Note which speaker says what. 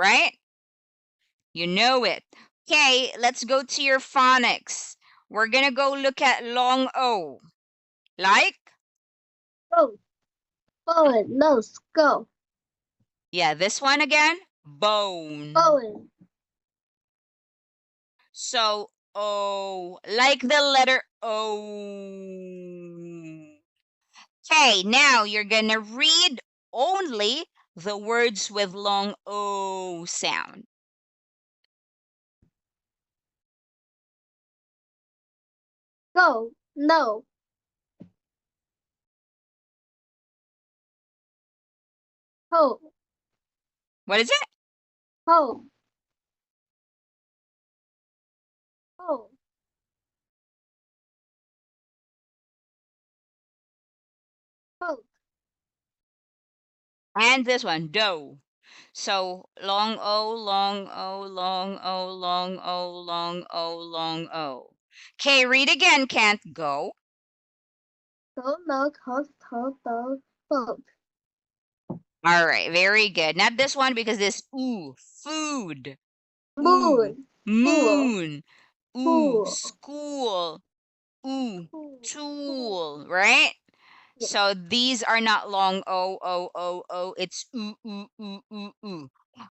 Speaker 1: right? You know it. Okay, let's go to your phonics. We're gonna go look at long O. Like?
Speaker 2: Go. Forward. Nose. Go.
Speaker 1: Yeah, this one again. Bone.
Speaker 2: Forward.
Speaker 1: So O, like the letter O. Okay, now you're gonna read only the words with long O sound.
Speaker 2: Go. No. Ho.
Speaker 1: What is it?
Speaker 2: Ho. Ho. Ho.
Speaker 1: And this one, do. So long O, long O, long O, long O, long O, long O. Okay, read again, can't go.
Speaker 2: Go. No. Cost. Ho. Do. Boat.
Speaker 1: All right, very good. Not this one because this ooh, food. Ooh,
Speaker 2: Moon. Pool.
Speaker 1: moon. Ooh,
Speaker 2: Pool.
Speaker 1: school. Ooh,
Speaker 2: Pool. Pool.
Speaker 1: tool, right?
Speaker 2: Yeah.
Speaker 1: So these are not long O, O, O, O. It's ooh, ooh, ooh, ooh, ooh.